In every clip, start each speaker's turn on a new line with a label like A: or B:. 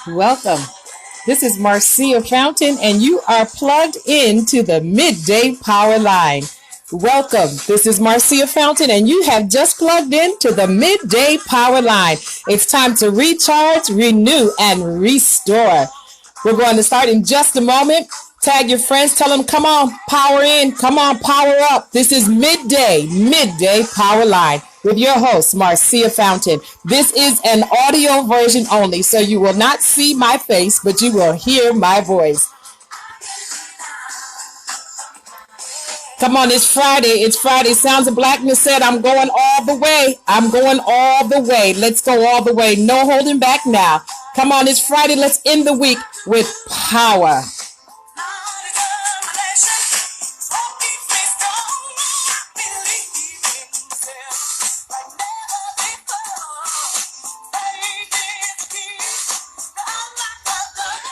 A: Welcome. This is Marcia Fountain, and you are plugged into the Midday Power Line. Welcome. This is Marcia Fountain, and you have just plugged into the Midday Power Line. It's time to recharge, renew, and restore. We're going to start in just a moment. Tag your friends. Tell them, come on, power in. Come on, power up. This is Midday Power Line with your host, Marcia Fountain. This is an audio version only, so you will not see my face, but you will hear my voice. Come on, it's Friday. It's Friday. Sounds of Blackness said, I'm going all the way. I'm going all the way. Let's go all the way. No holding back now. Come on, it's Friday. Let's end the week with power.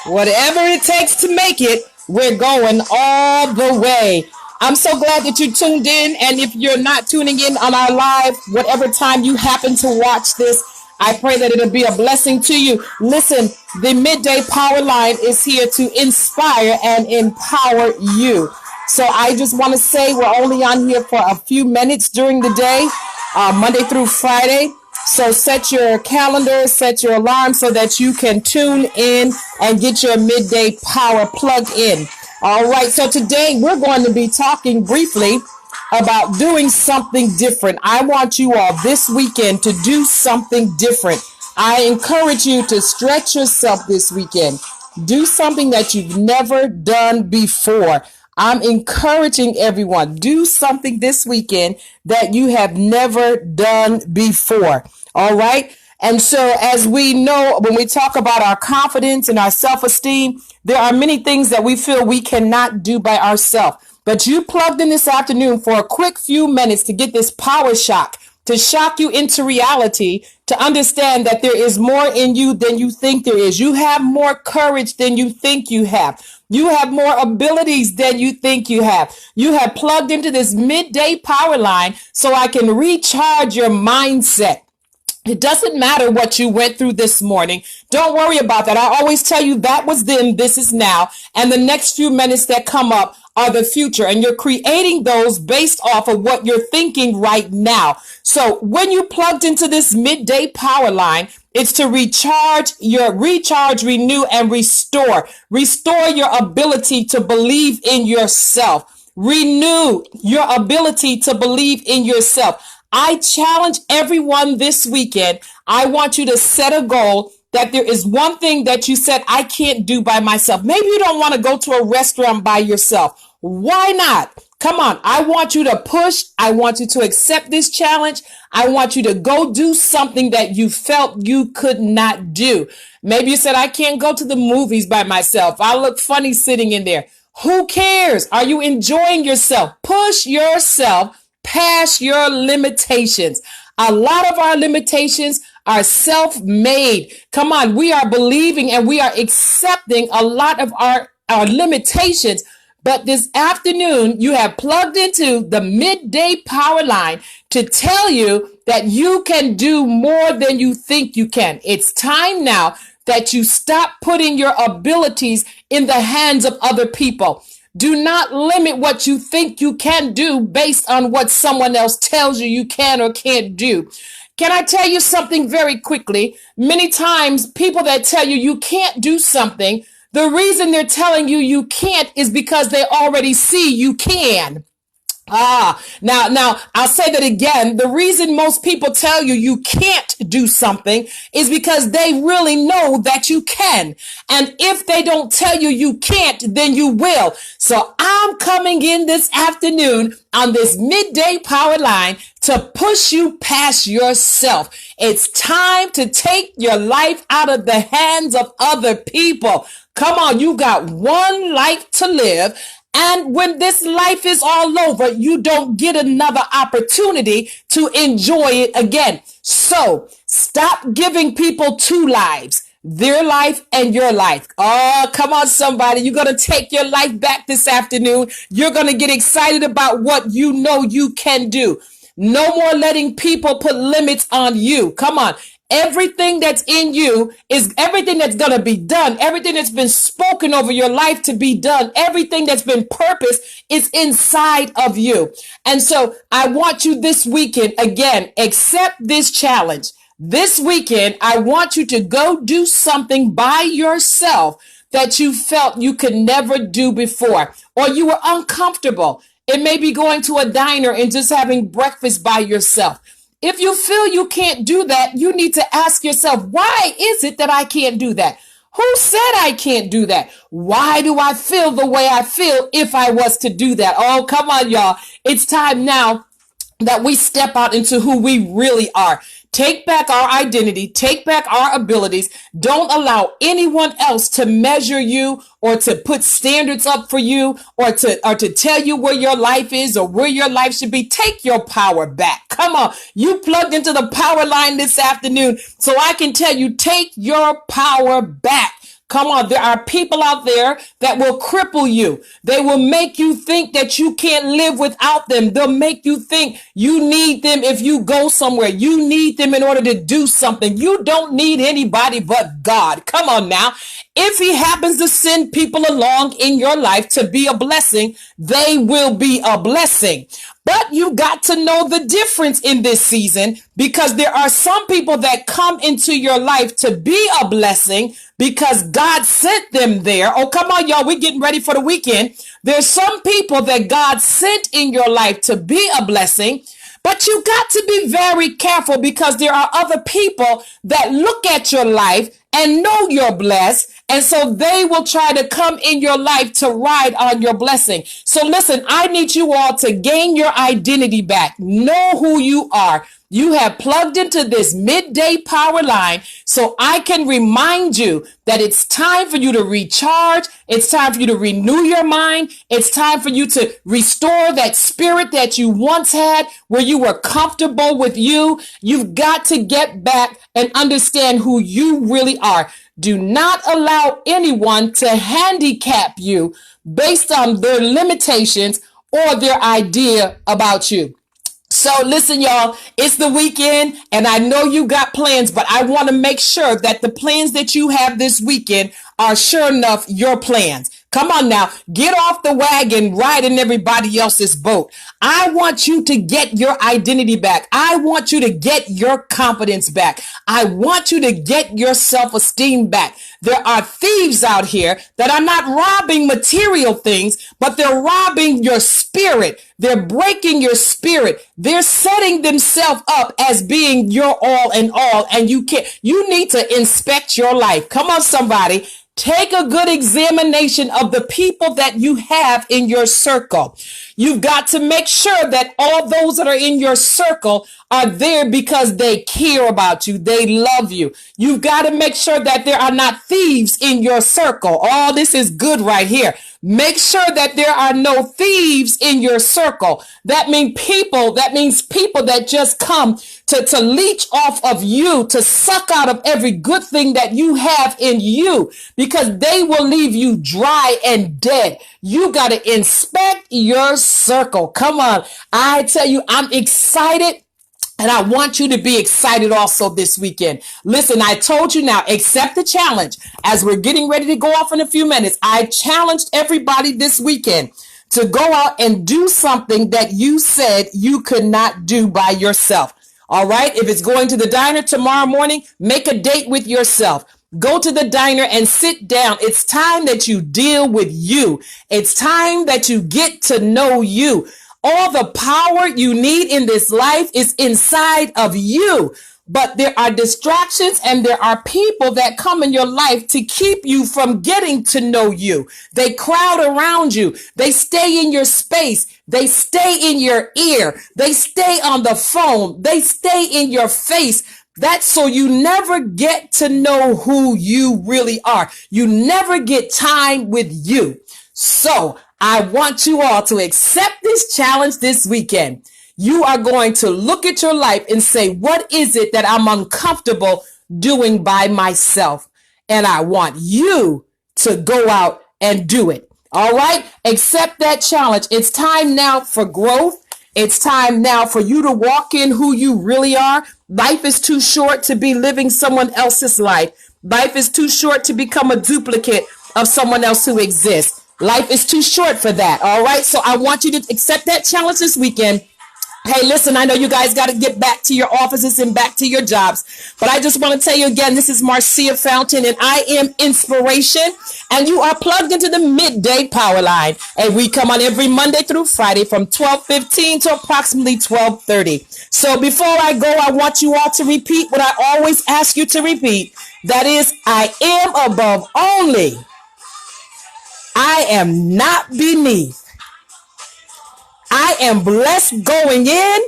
A: Whatever it takes to make it, we're going all the way. I'm so glad that you tuned in. And if you're not tuning in on our live, whatever time you happen to watch this, I pray that it'll be a blessing to you. Listen, the Midday Power Line is here to inspire and empower you. So I just want to say we're only on here for a few minutes during the day, Monday through Friday. So set your calendar, set your alarm so that you can tune in and get your midday power plugged in. All right. So today we're going to be talking briefly about doing something different. I want you all this weekend to do something different. I encourage you to stretch yourself this weekend. Do something that you've never done before. I'm encouraging everyone, do something this weekend that you have never done before. All right. And so as we know, when we talk about our confidence and our self-esteem, there are many things that we feel we cannot do by ourselves. But you plugged in this afternoon for a quick few minutes to get this power shock, to shock you into reality, to understand that there is more in you than you think there is. You have more courage than you think you have. You have more abilities than you think you have. You have plugged into this midday power line so I can recharge your mindset. It doesn't matter what you went through this morning. Don't worry about that. I always tell you that was then, this is now. And the next few minutes that come up are the future. And you're creating those based off of what you're thinking right now. So when you plugged into this midday power line, it's to recharge, renew, and restore. Restore your ability to believe in yourself. Renew your ability to believe in yourself. I challenge everyone this weekend. I want you to set a goal that there is one thing that you said, I can't do by myself. Maybe you don't want to go to a restaurant by yourself. Why not? Come on. I want you to push. I want you to accept this challenge. I want you to go do something that you felt you could not do. Maybe you said, I can't go to the movies by myself. I look funny sitting in there. Who cares? Are you enjoying yourself? Push yourself past your limitations. A lot of our limitations are self-made. Come on, we are believing and we are accepting a lot of our limitations. But this afternoon, you have plugged into the midday power line to tell you that you can do more than you think you can. It's time now that you stop putting your abilities in the hands of other people. Do not limit what you think you can do based on what someone else tells you you can or can't do. Can I tell you something very quickly? Many times people that tell you you can't do something, the reason they're telling you you can't is because they already see you can. Now, I'll say that again. The reason most people tell you you can't do something is because they really know that you can. And if they don't tell you you can't, then you will. So I'm coming in this afternoon on this midday power line to push you past yourself. It's time to take your life out of the hands of other people. Come on, you got one life to live. And when this life is all over, you don't get another opportunity to enjoy it again. So stop giving people two lives, their life and your life. Oh, come on, somebody. You're going to take your life back this afternoon. You're going to get excited about what you know you can do. No more letting people put limits on you. Come on. everything that's in you is everything that's going to be done. Everything that's been spoken over your life to be done. Everything that's been purposed is inside of you. And so I want you this weekend, again, accept this challenge. This weekend, I want you to go do something by yourself that you felt you could never do before, or you were uncomfortable. It may be going to a diner and just having breakfast by yourself. If you feel you can't do that, you need to ask yourself, why is it that I can't do that? Who said I can't do that? Why do I feel the way I feel if I was to do that? Oh, come on, y'all. It's time now that we step out into who we really are. Take back our identity, take back our abilities. Don't allow anyone else to measure you or to put standards up for you or to tell you where your life is or where your life should be. Take your power back. Come on. You plugged into the power line this afternoon, so I can tell you, take your power back. Come on, there are people out there that will cripple you. They will make you think that you can't live without them. They'll make you think you need them if you go somewhere. You need them in order to do something. You don't need anybody but God. Come on now. If he happens to send people along in your life to be a blessing, they will be a blessing. But you got to know the difference in this season, because there are some people that come into your life to be a blessing because God sent them there. Oh, come on, y'all. We're getting ready for the weekend. There's some people that God sent in your life to be a blessing, but you got to be very careful, because there are other people that look at your life and know you're blessed. And so they will try to come in your life to ride on your blessing. So listen, I need you all to gain your identity back. Know who you are. You have plugged into this midday power line, so I can remind you that it's time for you to recharge. It's time for you to renew your mind. It's time for you to restore that spirit that you once had, where you were comfortable with you. You've got to get back and understand who you really are. Do not allow anyone to handicap you based on their limitations or their idea about you. So listen, y'all, it's the weekend and I know you got plans, but I want to make sure that the plans that you have this weekend are sure enough your plans. Come on now, get off the wagon riding everybody else's boat. I want you to get your identity back. I want you to get your confidence back. I want you to get your self-esteem back. There are thieves out here that are not robbing material things, but they're robbing your spirit. They're breaking your spirit. They're setting themselves up as being your all in all, and you need to inspect your life. Come on, somebody. Take a good examination of the people that you have in your circle. You've got to make sure that all those that are in your circle are there because they care about you. They love you. You've got to make sure that there are not thieves in your circle. Oh, this is good right here. Make sure that there are no thieves in your circle. That means people that just come to leech off of you, to suck out of every good thing that you have in you, because they will leave you dry and dead. You got to inspect your circle. Come on. I tell you, I'm excited. And I want you to be excited also this weekend. Listen, I told you now, accept the challenge. As we're getting ready to go off in a few minutes, I challenged everybody this weekend to go out and do something that you said you could not do by yourself. All right. If it's going to the diner tomorrow morning, make a date with yourself. Go to the diner and sit down. It's time that you deal with you. It's time that you get to know you. All the power you need in this life is inside of you. But there are distractions and there are people that come in your life to keep you from getting to know you. They crowd around you. They stay in your space. They stay in your ear. They stay on the phone. They stay in your face. That's so you never get to know who you really are. You never get time with you. So I want you all to accept this challenge this weekend. You are going to look at your life and say, what is it that I'm uncomfortable doing by myself? And I want you to go out and do it. All right. Accept that challenge. It's time now for growth. It's time now for you to walk in who you really are. Life is too short to be living someone else's life. Life is too short to become a duplicate of someone else who exists. Life is too short for that. All right. So I want you to accept that challenge this weekend. Hey, listen, I know you guys got to get back to your offices and back to your jobs, but I just want to tell you again, this is Marcia Fountain, and I am inspiration, and you are plugged into the midday power line, and we come on every Monday through Friday from 12:15 to approximately 12:30. So before I go, I want you all to repeat what I always ask you to repeat. That is, I am above only. I am not beneath. I am blessed going in,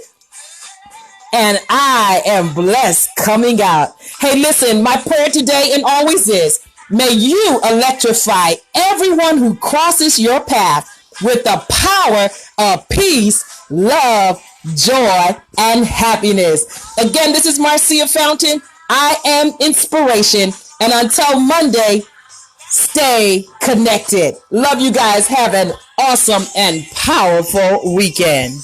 A: and I am blessed coming out. Hey, listen, my prayer today and always is, may you electrify everyone who crosses your path with the power of peace, love, joy, and happiness. Again, this is Marcia Fountain. I am inspiration. And until Monday, stay connected. Love you guys. Have an awesome and powerful weekend.